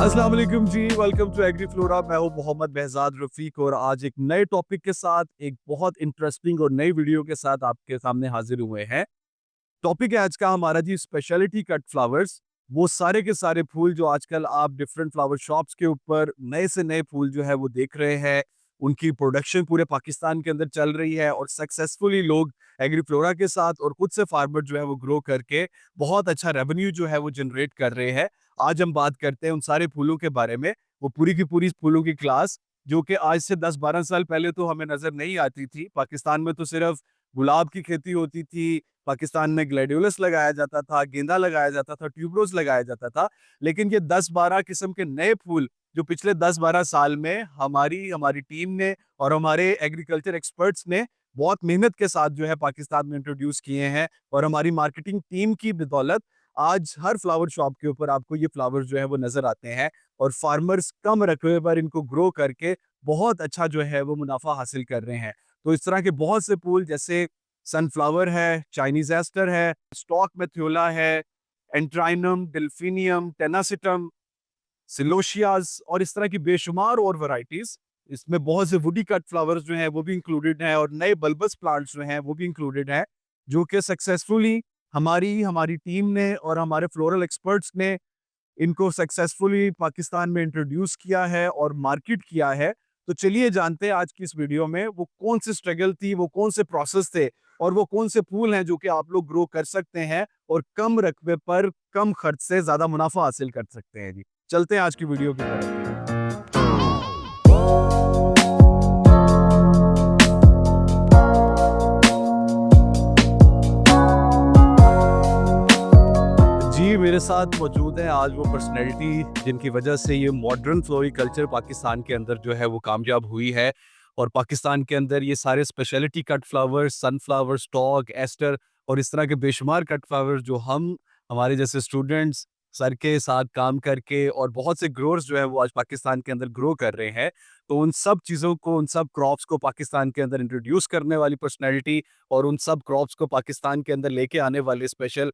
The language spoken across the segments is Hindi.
अस्सलाम वालेकुम जी, वेलकम टू एग्री फ्लोरा। मैं हूं मोहम्मद behzad रफीक और आज एक नए टॉपिक के साथ एक बहुत इंटरेस्टिंग और नई वीडियो के साथ आपके सामने हाजिर हुए हैं। टॉपिक है आज का हमारा जी स्पेशलिटी कट फ्लावर्स। वो सारे के सारे फूल जो आजकल आप डिफरेंट फ्लावर शॉप्स के ऊपर नए से नए फूल जो है वो देख रहे हैं, उनकी प्रोडक्शन पूरे पाकिस्तान के अंदर चल रही है और सक्सेसफुली लोग एग्री फ्लोरा के साथ और खुद से फार्मर जो है वो ग्रो करके बहुत अच्छा रेवेन्यू जो है वो जनरेट कर रहे हैं। आज हम बात करते हैं उन सारे फूलों के बारे में, वो पूरी की पूरी फूलों की क्लास जो कि आज से 10-12 साल पहले तो हमें नजर नहीं आती थी। पाकिस्तान में तो सिर्फ गुलाब की खेती होती थी, पाकिस्तान में ग्लैडियोलस लगाया जाता था, गेंदा लगाया जाता था, ट्यूबरोज लगाया जाता था। लेकिन ये 10-12 किस्म के नए फूल जो पिछले 10-12 साल में हमारी हमारी टीम ने और हमारे एग्रीकल्चर एक्सपर्ट्स ने बहुत मेहनत के साथ जो है पाकिस्तान में इंट्रोड्यूस किए हैं और हमारी मार्केटिंग टीम की बदौलत आज हर फ्लावर शॉप के ऊपर आपको ये फ्लावर्स जो है वो नजर आते हैं और फार्मर्स कम रकबे पर इनको ग्रो करके बहुत अच्छा जो है वो मुनाफा हासिल कर रहे हैं। तो इस तरह के बहुत से फूल जैसे सनफ्लावर है, चाइनीज एस्टर है, स्टॉक मेथियोला है, एंट्राइनम, डेल्फिनियम, टेनासिटम, सिलोशियाज और इस तरह की बेशुमार और वैरायटीज। इसमें बहुत से वुडी कट फ्लावर्स जो हैं वो भी इंक्लूडेड हैं और नए बल्बस प्लांट्स जो हैं वो भी इंक्लूडेड हैं, जो कि सक्सेसफुली हमारी हमारी टीम ने और हमारे फ्लोरल एक्सपर्ट्स ने इनको सक्सेसफुली पाकिस्तान में इंट्रोड्यूस किया है और मार्केट किया है। तो चलिए जानते हैं आज की इस वीडियो में वो कौन सी स्ट्रगल थी, वो कौन से प्रोसेस थे और वो कौन से फूल हैं जो कि आप लोग ग्रो कर सकते हैं और कम रकबे पर कम खर्च से ज्यादा मुनाफा हासिल कर सकते हैं। जी चलते हैं आज की वीडियो की तरफ। जी, मेरे साथ मौजूद है आज वो पर्सनैलिटी जिनकी वजह से ये मॉडर्न फ्लोरिकल्चर पाकिस्तान के अंदर जो है वो कामयाब हुई है और पाकिस्तान के अंदर ये सारे speciality cut flowers, sunflower, stock, aster और इस तरह के बेशुमार कट फ्लावर्स जो हम हमारे जैसे स्टूडेंट्स सर के साथ काम करके और बहुत से ग्रोअर्स जो है वो आज पाकिस्तान के अंदर ग्रो कर रहे हैं। तो उन सब चीज़ों को, उन सब क्रॉप्स को पाकिस्तान के अंदर इंट्रोड्यूस करने वाली पर्सनैलिटी और उन सब क्रॉप्स को पाकिस्तान के अंदर लेके आने वाले स्पेशल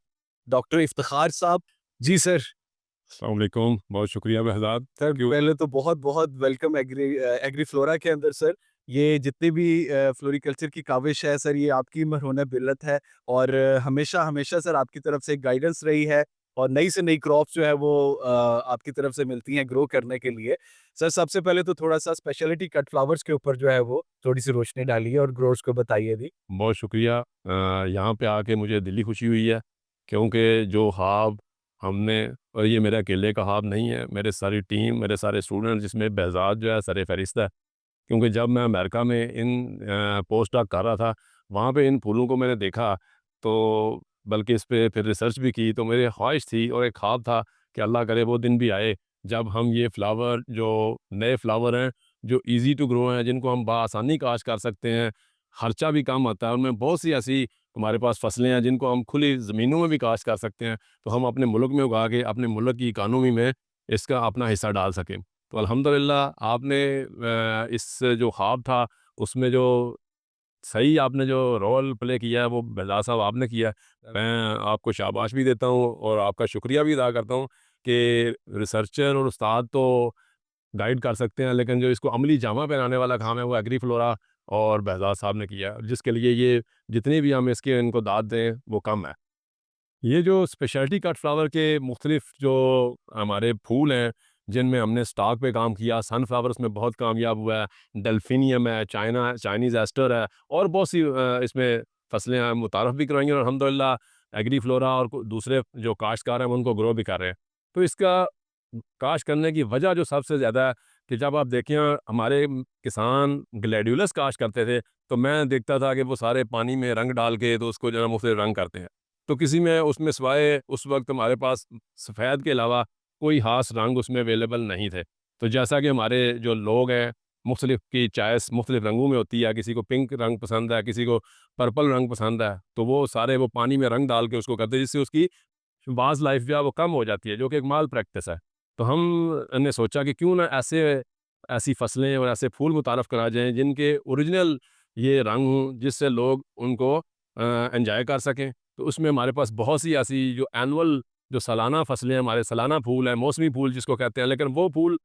डॉक्टर इफ्तिखार साहब। जी सर। अस्सलाम वालेकुम, बहुत शुक्रिया behzad, सर थैंक यू। पहले तो बहुत-बहुत वेलकम एग्री फ्लोरा के अंदर सर। ये जितनी भी फ्लोरिकल्चर की काविश है सर, ये आपकी मरहून बिल्लत है और हमेशा सर आपकी तरफ से गाइडेंस रही है और नई से नई क्रॉप्स जो है वो आपकी तरफ से मिलती हैं ग्रो करने के लिए। सर सबसे पहले तो थोड़ा-सा स्पेशलिटी कट फ्लावर्स के ऊपर जो है वो थोड़ी-सी रोशनी डालिए और ग्रोअर्स को बताइए भी। बहुत शुक्रिया। यहाँ पे आके मुझे दिली खुशी हुई है, क्योंकि जो ख्वाब हमने, और ये मेरे अकेले का ख्वाब नहीं है, मेरे सारी टीम, मेरे सारे स्टूडेंट, जिसमें behzad जो है सर-ए-फ़हरिस्त है। क्योंकि जब मैं अमेरिका में पोस्ट डॉक कर रहा था, वहाँ पे इन फूलों को मैंने देखा, तो बल्कि इस पे फिर रिसर्च भी की, तो मेरी ख्वाहिश थी और एक ख्वाब था कि अल्लाह करे वो दिन भी आए, जब हम ये फ्लावर, जो नए फ्लावर हैं, जो ईज़ी टू ग्रो हैं, जिनको हम बआसानी काश्त कर सकते हैं, खर्चा भी कम आता है, उनमें बहुत सी ऐसी हमारे पास फसलें हैं जिनको हम खुली ज़मीनों में भी काश्त कर सकते हैं, तो हम अपने मुल्क में उगा के अपने मुल्क की इकानमी में इसका अपना हिस्सा डाल सकें। तो अल्हम्दुलिल्लाह आपने इस जो ख्वाब था, उसमें जो सही आपने जो रोल प्ले किया है, वो behzad साहब आपने किया है। मैं आपको शाबाश भी देता हूँ और आपका शुक्रिया भी अदा करता हूँ कि रिसर्चर और उस्ताद तो गाइड कर सकते हैं, लेकिन जो इसको अमली जामा पहनाने वाला काम है, वो एग्री फ्लोरा और behzad साहब ने किया है, जिसके लिए ये जितनी भी हम इसके इनको दाद दें, वो कम है। ये जो स्पेशलिटी कट फ्लावर के मुख्तलिफ जो हमारे फूल हैं, जिनमें हमने स्टॉक पे काम किया, सनफ्लावर उसमें बहुत कामयाब हुआ है, डेल्फिनियम है, चाइनीज़ एस्टर है और बहुत सी इसमें फसलें हैं, मुतारफ़ भी करवाई हैं और अल्हम्दुलिल्लाह एग्री फ्लोरा और दूसरे जो काश्तकार हैं, वो उनको ग्रो भी कर रहे हैं। तो इसका काश्त करने की वजह जो सबसे ज़्यादा है कि जब आप देखें, हमारे किसान ग्लैडियोलस काश्त करते थे, तो मैं देखता था कि वो सारे पानी में रंग डाल के तो उसको जो है मुख्तलिफ रंग करते हैं। तो किसी में उसमें सिवाय उस वक़्त हमारे पास सफ़ेद के अलावा कोई ख़ास रंग उसमें अवेलेबल नहीं थे। तो जैसा कि हमारे जो लोग हैं, मुख्तलिफ़ की चॉइस मुख्तलिफ़ रंगों में होती है, किसी को पिंक रंग पसंद है, किसी को पर्पल रंग पसंद है, तो वो सारे वो पानी में रंग डाल के उसको करते हैं, जिससे उसकी वाज़ लाइफ़ जो है वो कम हो जाती है, जो कि एक माल प्रैक्टिस है। तो हमने सोचा कि क्यों ना ऐसी फसलें और ऐसे फूल मुतारफ़ कराए जाएँ, जिनके ओरिजिनल ये रंग हों, जिससे लोग उनको एन्जॉय कर सकें। तो उसमें हमारे पास बहुत सी ऐसी जो एनुअल जो सालाना फसलें हैं, हमारे सालाना फूल हैं, मौसमी फूल जिसको कहते हैं, लेकिन वो फूल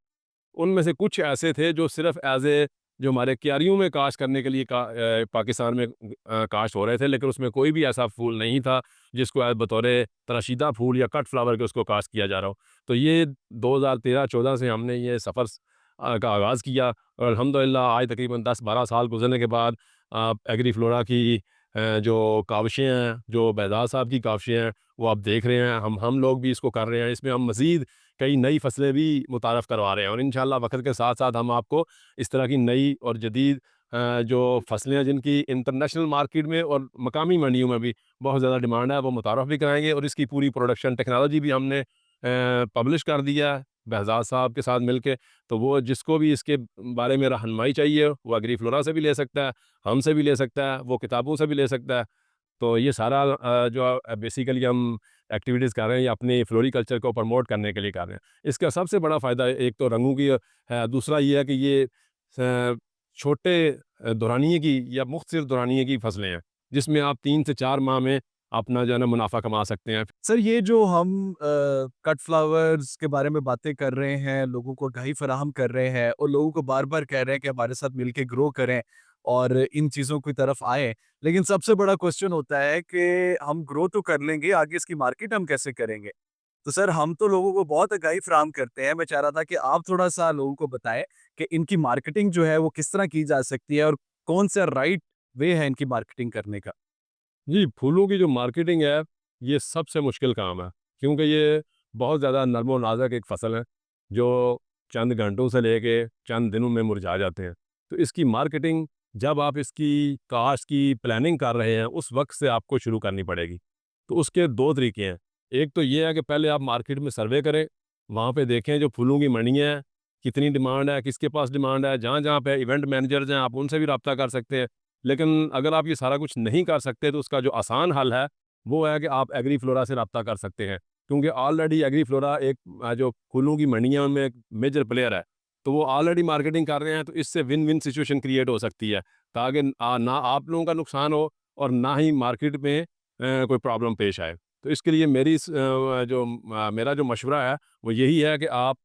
उनमें से कुछ ऐसे थे जो सिर्फ़ एज़ ए जो हमारे क्यारियों में काश्त करने के लिए पाकिस्तान में काश्त हो रहे थे, लेकिन उसमें कोई भी ऐसा फूल नहीं था जिसको बतौर तराशीदा फूल या कट फ्लावर के उसको काश्त किया जा रहा हो। तो ये 2013-14 से हमने ये सफ़र का आगाज़ किया और अल्हम्दुलिल्लाह आज तकरीबन 10-12 साल गुज़रने के बाद एग्री फ्लोरा की जो काविशें हैं, जो बेहज़ाद साहब की काविशें हैं, वो आप देख रहे हैं, हम लोग भी इसको कर रहे हैं। इसमें हम मज़ीद कई नई फसलें भी मुतारफ़ करवा रहे हैं और इंशाअल्लाह वक़्त के साथ-साथ हम आपको इस तरह की नई और जदीद जो फसलें हैं जिनकी इंटरनेशनल मार्केट में और मकामी मंडियों में भी बहुत ज़्यादा डिमांड है, वो मुतारफ़ भी कराएँगे और इसकी पूरी प्रोडक्शन टेक्नोलॉजी भी हमने पब्लिश कर दिया है बेहज़ाद साहब के साथ मिलके। तो वो जिसको भी इसके बारे में रहनुमाई चाहिए, वो एग्री फ्लोरा से भी ले सकता है, हमसे भी ले सकता है, वो किताबों से भी ले सकता है। तो ये सारा जो बेसिकली हम एक्टिविटीज़ कर रहे हैं, ये अपनी फ्लोरिकल्चर को प्रमोट करने के लिए कर रहे हैं। इसका सबसे बड़ा फ़ायदा एक तो रंगों की है, दूसरा ये है कि ये छोटे दौरानिये की या मुख्तसर दौरानिये की फसलें हैं, जिसमें आप 3 से 4 माह में अपना जो है ना मुनाफ़ा कमा सकते हैं। सर ये जो हम कट फ्लावर्स के बारे में बातें कर रहे हैं, लोगों को आगाही फराहम कर रहे हैं और लोगों को बार-बार कह रहे हैं कि हमारे साथ मिलके ग्रो करें और इन चीज़ों की तरफ आएँ। लेकिन सबसे बड़ा क्वेश्चन होता है कि हम ग्रो तो कर लेंगे, आगे इसकी मार्केट हम कैसे करेंगे? तो सर हम तो लोगों को बहुत आगाही फराहम करते हैं। मैं चाह रहा था कि आप थोड़ा-सा लोगों को बताएँ कि इनकी मार्केटिंग जो है वो किस तरह की जा सकती है और कौन-सा राइट वे है इनकी मार्केटिंग करने का? जी, फूलों की जो मार्केटिंग है, ये सबसे मुश्किल काम है, क्योंकि ये बहुत ज़्यादा नर्मो नाज़ुक एक फ़सल है, जो चंद घंटों से लेके चंद दिनों में मुरझा जाते हैं। तो इसकी मार्केटिंग जब आप इसकी काश्त की प्लानिंग कर रहे हैं, उस वक़्त से आपको शुरू करनी पड़ेगी। तो उसके 2 तरीके हैं, एक तो ये है कि पहले आप मार्केट में सर्वे करें, वहाँ पे देखें जो फूलों की मंडियाँ हैं, कितनी डिमांड है, किसके पास डिमांड है, जहाँ-जहाँ पे इवेंट मैनेजर्स हैं, आप उनसे भी राब्ता कर सकते हैं। लेकिन अगर आप ये सारा कुछ नहीं कर सकते तो उसका जो आसान हल है, वो है कि आप एग्री फ्लोरा से राब्ता कर सकते हैं। क्योंकि ऑलरेडी एग्री फ्लोरा एक जो फूलों की मंडियों में एक मेजर प्लेयर है, तो वो ऑलरेडी मार्केटिंग कर रहे हैं, तो इससे विन-विन सिचुएशन क्रिएट हो सकती है, ताकि ना आप लोगों का नुकसान हो और ना ही मार्केट में कोई प्रॉब्लम पेश आए। तो इसके लिए मेरा जो मशवरा है, वो यही है कि आप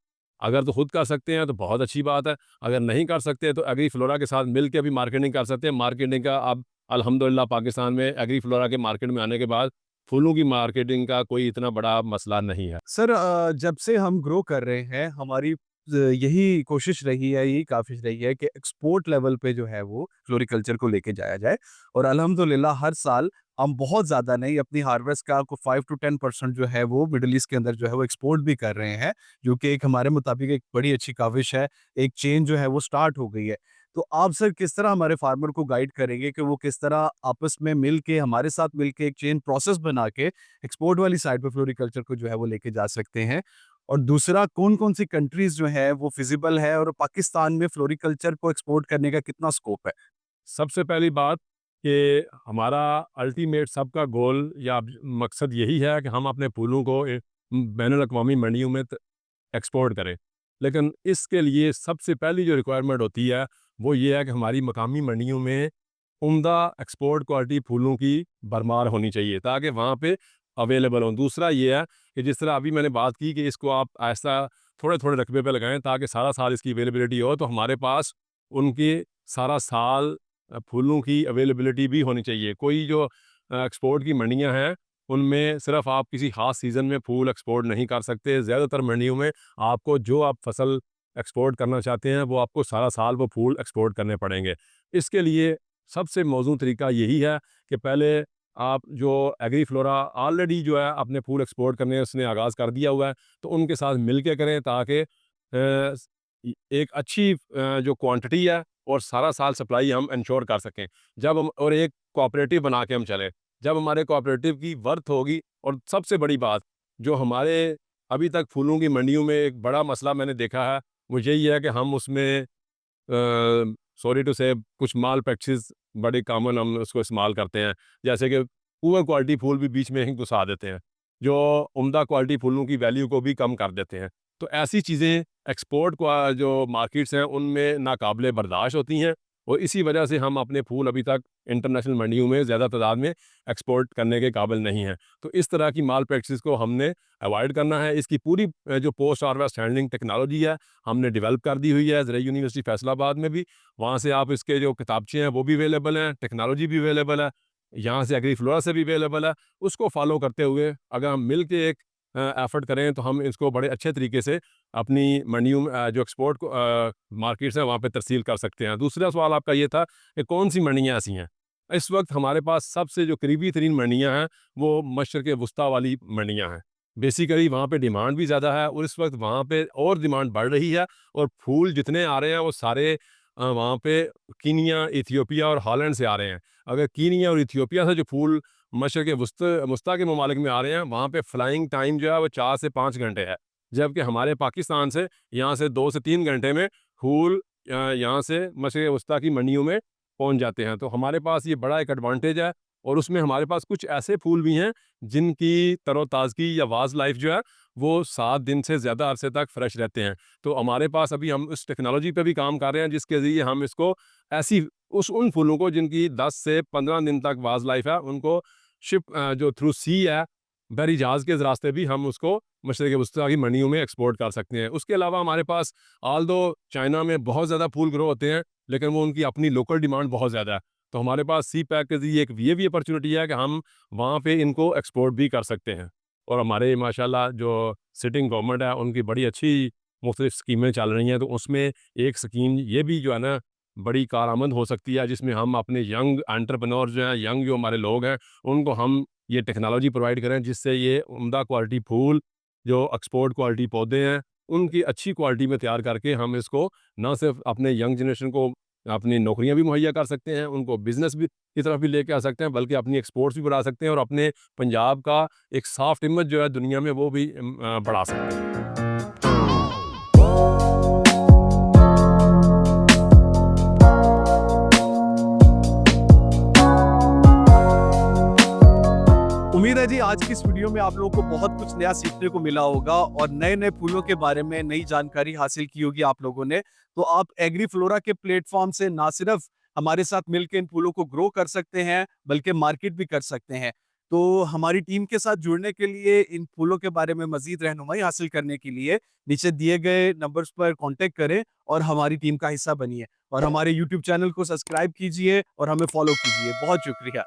अगर तो खुद कर सकते हैं तो बहुत अच्छी बात है, अगर नहीं कर सकते तो एग्री फ्लोरा के साथ मिल के भी मार्केटिंग कर सकते हैं। मार्केटिंग का अब अल्हम्दुलिल्लाह पाकिस्तान में एग्री फ्लोरा के मार्केट में आने के बाद फूलों की मार्केटिंग का कोई इतना बड़ा मसला नहीं है। सर जब से हम ग्रो कर रहे हैं, हमारी यही कोशिश रही है, यही काफ़िश रही है कि एक्सपोर्ट लेवल पे जो है वो फ्लोरिकल्चर को लेके जाया जाए और अल्हम्दुलिल्लाह हर साल हम बहुत ज़्यादा नहीं अपनी हार्वेस्ट का को 5 टू 10% जो है वो मिडल ईस्ट के अंदर जो है वो एक्सपोर्ट भी कर रहे हैं, जो कि एक हमारे मुताबिक एक बड़ी अच्छी काविश है। एक चेन जो है वो स्टार्ट हो गई है। तो आप सर किस तरह हमारे फार्मर को गाइड करेंगे कि वो किस तरह आपस में मिल के हमारे साथ मिल के एक चेन प्रोसेस बना के एक्सपोर्ट वाली साइड पे फ्लोरिकल्चर को जो है वो लेके जा सकते हैं? और दूसरा कौन-कौन सी कंट्रीज़ जो है वो फिज़िबल है और पाकिस्तान में फ्लोरिकल्चर को एक्सपोर्ट करने का कितना स्कोप है? सबसे पहली बात कि हमारा अल्टीमेट सबका गोल या मकसद यही है कि हम अपने फूलों को बैनुल अक़वामी मंडियों में एक्सपोर्ट करें। लेकिन इसके लिए सबसे पहली जो रिक्वायरमेंट होती है, वो ये है कि हमारी मकामी मंडियों में उम्दा एक्सपोर्ट क्वालिटी फूलों की भरमार होनी चाहिए, ताकि वहाँ पे अवेलेबल हों। दूसरा ये है कि जिस तरह अभी मैंने बात की कि इसको आप ऐसा थोड़े-थोड़े रकबे पे लगाएँ, ताकि सारा साल इसकी अवेलेबिलिटी हो, तो हमारे पास उनके सारा साल फूलों की अवेलेबिलिटी भी होनी चाहिए। कोई जो एक्सपोर्ट की मंडियाँ हैं, उनमें सिर्फ़ आप किसी ख़ास सीज़न में फूल एक्सपोर्ट नहीं कर सकते। ज़्यादातर मंडियों में आपको जो आप फसल एक्सपोर्ट करना चाहते हैं, वो आपको सारा साल वो फूल एक्सपोर्ट करने पड़ेंगे। इसके लिए सबसे मौज़ूद तरीका यही है कि पहले आप जो एग्री फ्लोरा ऑलरेडी जो है अपने फूल एक्सपोर्ट करने उसने आगाज़ कर दिया हुआ है, तो उनके साथ मिल के करें, ताकि एक अच्छी जो क्वांटिटी है और सारा साल सप्लाई हम इंश्योर कर सकें। जब हम और एक कोऑपरेटिव बना के हम चलें। जब हमारे कोऑपरेटिव की वर्थ होगी, और सबसे बड़ी बात जो हमारे अभी तक फूलों की मंडियों में एक बड़ा मसला मैंने देखा है, वो यही है कि हम उसमें सॉरी टू से कुछ माल प्रैक्टिस बड़ी कॉमन हम उसको इस्तेमाल करते हैं। जैसे कि पुअर क्वालिटी फूल भी बीच में ही घुसा देते हैं, जो उम्दा क्वालिटी फूलों की वैल्यू को भी कम कर देते हैं। तो ऐसी चीज़ें एक्सपोर्ट को जो मार्केट्स हैं उनमें नाकाबिले बर्दाश्त होती हैं, और इसी वजह से हम अपने फूल अभी तक इंटरनेशनल मंडियों में ज़्यादा तादाद में एक्सपोर्ट करने के काबिल नहीं हैं। तो इस तरह की माल प्रैक्टिस को हमने अवॉइड करना है। इसकी पूरी जो पोस्ट हार्वेस्ट हैंडलिंग टेक्नोलॉजी है, हमने डेवलप कर दी हुई है ज़रई यूनिवर्सिटी फैसलाबाद में भी। वहाँ से आप इसके जो किताबचे हैं वो भी अवेलेबल हैं, टेक्नोलॉजी भी अवेलेबल है, यहाँ से एग्री फ्लोरा से भी अवेलेबल है। उसको फॉलो करते हुए अगर हम मिल के एक एफर्ट करें तो हम इसको बड़े अच्छे तरीके से अपनी मंडियों में जो एक्सपोर्ट को मार्केट्स हैं वहाँ पे तरसील कर सकते हैं। दूसरा सवाल आपका ये था कि कौन-सी मंडियाँ ऐसी हैं? इस वक्त हमारे पास सबसे जो करीबी तरीन मंडियाँ हैं, वो मशरिक़ वुस्ता वाली मंडियाँ हैं। बेसिकली वहाँ पे डिमांड भी ज़्यादा है और इस वक्त वहाँ पे और डिमांड बढ़ रही है और फूल जितने आ रहे हैं वो सारे वहाँ पे कीनिया, इथियोपिया और हॉलैंड से आ रहे हैं। अगर कीनिया और इथियोपिया से जो फूल मशरिक़ वुस्ता के ममालिक में आ रहे हैं, वहाँ पे फ्लाइंग टाइम जो है वो 4 से 5 घंटे है। जबकि हमारे पाकिस्तान से यहाँ से 2 से 3 घंटे में फूल यहाँ से मशरिक़ वुस्ता की मंडियों में पहुँच जाते हैं। तो हमारे पास ये बड़ा एक एडवांटेज है और उसमें हमारे पास कुछ ऐसे फूल भी हैं जिनकी तरोताज़गी या वाज़ लाइफ जो है वो 7 दिन से ज़्यादा अरसे तक फ्रेश रहते हैं। तो हमारे पास अभी हम उस टेक्नोलॉजी पे भी काम कर रहे हैं जिसके ज़रिए हम इसको ऐसी उन फूलों को जिनकी 10 से 15 दिन तक वाज़ लाइफ है उनको जो थ्रू सी है, बहरी जहाज़ के रास्ते भी हम उसको मशरिक़ वुस्ता की मंडियों में एक्सपोर्ट कर सकते हैं। उसके अलावा हमारे पास ऑल्दो चाइना में बहुत ज़्यादा फूल ग्रो होते हैं, लेकिन वो उनकी अपनी लोकल डिमांड बहुत ज़्यादा है। तो हमारे पास सी पैक के ज़रिए एक ये भी अपॉर्चुनिटी है कि हम वहाँ पे इनको एक्सपोर्ट भी कर सकते हैं। और हमारे माशाल्लाह जो सिटिंग गवर्नमेंट है, उनकी बड़ी अच्छी मुख्तलिफ़ स्कीमें चल रही हैं, तो उसमें एक स्कीम ये भी जो है ना, बड़ी कारआमद हो सकती है, जिसमें हम अपने यंग एंटरप्रेन्योर जो हैं, यंग जो हमारे लोग हैं, उनको हम ये टेक्नोलॉजी प्रोवाइड करें, जिससे ये उम्दा क्वालिटी फूल, जो एक्सपोर्ट क्वालिटी पौधे हैं, उनकी अच्छी क्वालिटी में तैयार करके हम इसको ना सिर्फ अपने यंग जनरेशन को अपनी नौकरियाँ भी मुहैया कर सकते हैं, उनको बिज़नेस भी की तरफ भी लेके आ सकते हैं, बल्कि अपनी एक्सपोर्ट्स भी बढ़ा सकते हैं और अपने पंजाब का एक सॉफ्ट इमेज जो है दुनिया में वो भी बढ़ा सकते हैं। उम्मीद है जी आज की इस वीडियो में आप लोगों को बहुत कुछ नया सीखने को मिला होगा और नए-नए फूलों के बारे में नई जानकारी हासिल की होगी आप लोगों ने। तो आप एग्री फ्लोरा के प्लेटफॉर्म से ना सिर्फ हमारे साथ मिलकर इन फूलों को ग्रो कर सकते हैं, बल्कि मार्केट भी कर सकते हैं। तो हमारी टीम के साथ जुड़ने के लिए, इन फूलों के बारे में मज़ीद रहनुमाई हासिल करने के लिए नीचे दिए गए नंबर्स पर कॉन्टैक्ट करें और हमारी टीम का हिस्सा बनिए। और हमारे यूट्यूब चैनल को सब्सक्राइब कीजिए और हमें फॉलो कीजिए। बहुत शुक्रिया।